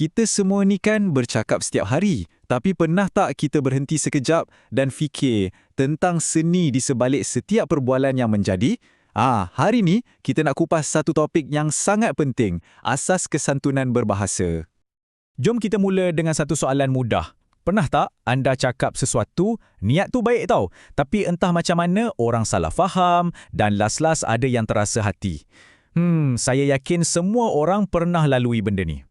Kita semua ni kan bercakap setiap hari, tapi pernah tak kita berhenti sekejap dan fikir tentang seni di sebalik setiap perbualan yang menjadi? Hari ni kita nak kupas satu topik yang sangat penting, asas kesantunan berbahasa. Jom kita mula dengan satu soalan mudah. Pernah tak anda cakap sesuatu, niat tu baik tau, tapi entah macam mana orang salah faham dan las-las ada yang terasa hati. Saya yakin semua orang pernah lalui benda ni.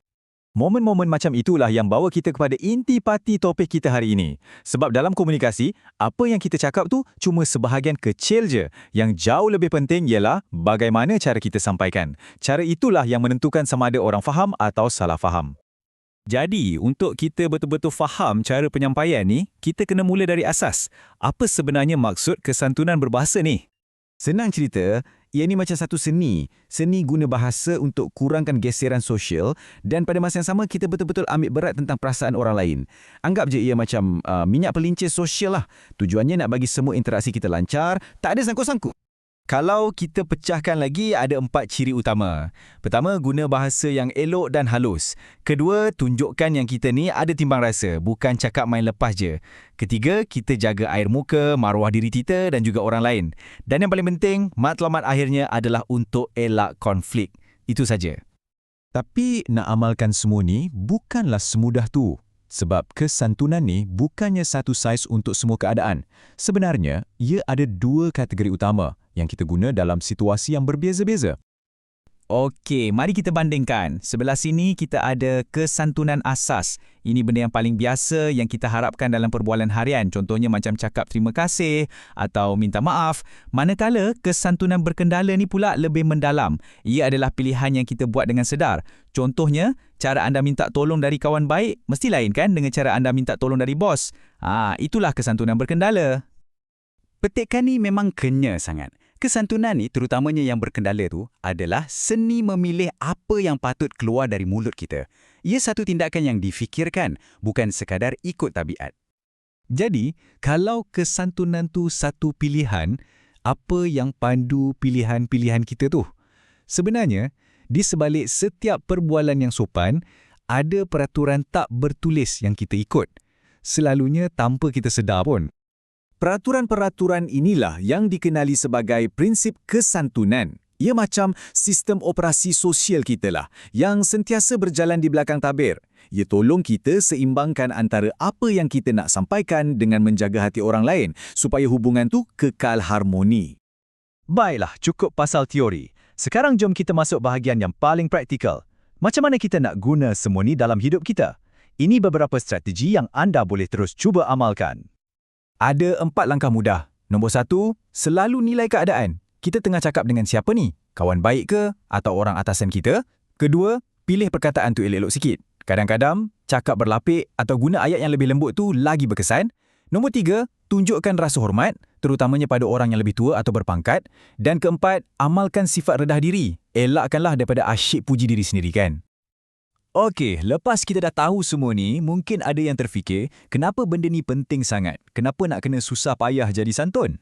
Momen-momen macam itulah yang bawa kita kepada intipati topik kita hari ini. Sebab dalam komunikasi, apa yang kita cakap tu cuma sebahagian kecil je. Yang jauh lebih penting ialah bagaimana cara kita sampaikan. Cara itulah yang menentukan sama ada orang faham atau salah faham. Jadi, untuk kita betul-betul faham cara penyampaian ni, kita kena mula dari asas. Apa sebenarnya maksud kesantunan berbahasa ni? Senang cerita, ia ni macam satu seni. Seni guna bahasa untuk kurangkan geseran sosial dan pada masa yang sama kita betul-betul ambil berat tentang perasaan orang lain. Anggap je ia macam minyak pelincir sosial lah. Tujuannya nak bagi semua interaksi kita lancar, tak ada sangkut-sangkut. Kalau kita pecahkan lagi, ada 4 ciri utama. Pertama, guna bahasa yang elok dan halus. Kedua, tunjukkan yang kita ni ada timbang rasa, bukan cakap main lepas je. Ketiga, kita jaga air muka, maruah diri kita dan juga orang lain. Dan yang paling penting, matlamat akhirnya adalah untuk elak konflik. Itu saja. Tapi nak amalkan semua ni bukanlah semudah tu. Sebab kesantunan ni bukannya satu saiz untuk semua keadaan. Sebenarnya, ia ada 2 kategori utama yang kita guna dalam situasi yang berbeza-beza. Okey, mari kita bandingkan. Sebelah sini kita ada kesantunan asas. Ini benda yang paling biasa yang kita harapkan dalam perbualan harian. Contohnya macam cakap terima kasih atau minta maaf. Manakala kesantunan berkendala ni pula lebih mendalam. Ia adalah pilihan yang kita buat dengan sedar. Contohnya, cara anda minta tolong dari kawan baik mesti lain kan dengan cara anda minta tolong dari bos. Itulah kesantunan berkendala. Petikan ni memang kenya sangat. Kesantunan ni terutamanya yang berkendala tu adalah seni memilih apa yang patut keluar dari mulut kita. Ia satu tindakan yang difikirkan, bukan sekadar ikut tabiat. Jadi, kalau kesantunan tu satu pilihan, apa yang pandu pilihan-pilihan kita tu? Sebenarnya, di sebalik setiap perbualan yang sopan, ada peraturan tak bertulis yang kita ikut. Selalunya tanpa kita sedar pun. Peraturan-peraturan inilah yang dikenali sebagai prinsip kesantunan. Ia macam sistem operasi sosial kita lah, yang sentiasa berjalan di belakang tabir. Ia tolong kita seimbangkan antara apa yang kita nak sampaikan dengan menjaga hati orang lain, supaya hubungan tu kekal harmoni. Baiklah, cukup pasal teori. Sekarang jom kita masuk bahagian yang paling praktikal. Macam mana kita nak guna semua ni dalam hidup kita? Ini beberapa strategi yang anda boleh terus cuba amalkan. Ada 4 langkah mudah. Nombor 1, selalu nilai keadaan. Kita tengah cakap dengan siapa ni? Kawan baik ke? Atau orang atasan kita? Kedua, pilih perkataan tu elok-elok sikit. Kadang-kadang, cakap berlapik atau guna ayat yang lebih lembut tu lagi berkesan. Nombor 3, tunjukkan rasa hormat, terutamanya pada orang yang lebih tua atau berpangkat. Dan keempat, amalkan sifat redah diri. Elakkanlah daripada asyik puji diri sendiri kan? Okey, lepas kita dah tahu semua ni, mungkin ada yang terfikir, kenapa benda ni penting sangat? Kenapa nak kena susah payah jadi santun?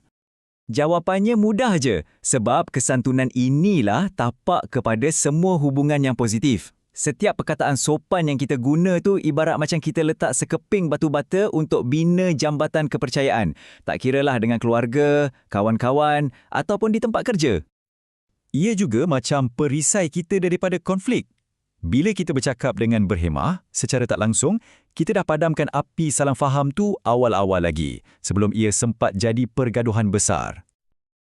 Jawapannya mudah je, sebab kesantunan inilah tapak kepada semua hubungan yang positif. Setiap perkataan sopan yang kita guna tu ibarat macam kita letak sekeping batu bata untuk bina jambatan kepercayaan. Tak kiralah dengan keluarga, kawan-kawan ataupun di tempat kerja. Ia juga macam perisai kita daripada konflik. Bila kita bercakap dengan berhemah, secara tak langsung, kita dah padamkan api salah faham tu awal-awal lagi, sebelum ia sempat jadi pergaduhan besar.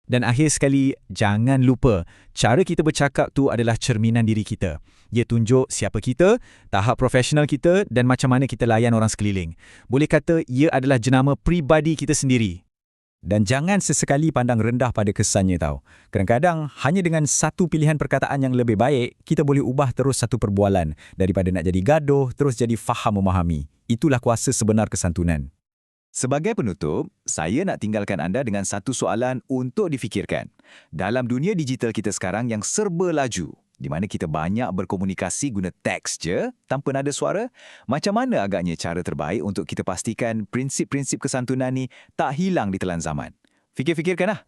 Dan akhir sekali, jangan lupa, cara kita bercakap tu adalah cerminan diri kita. Ia tunjuk siapa kita, tahap profesional kita dan macam mana kita layan orang sekeliling. Boleh kata, ia adalah jenama peribadi kita sendiri. Dan jangan sesekali pandang rendah pada kesannya tau. Kadang-kadang, hanya dengan satu pilihan perkataan yang lebih baik, kita boleh ubah terus satu perbualan. Daripada nak jadi gaduh, terus jadi faham memahami. Itulah kuasa sebenar kesantunan. Sebagai penutup, saya nak tinggalkan anda dengan satu soalan untuk difikirkan. Dalam dunia digital kita sekarang yang serba laju, di mana kita banyak berkomunikasi guna teks je, tanpa nada suara, macam mana agaknya cara terbaik untuk kita pastikan prinsip-prinsip kesantunan ni tak hilang di telan zaman? Fikir-fikirkanlah.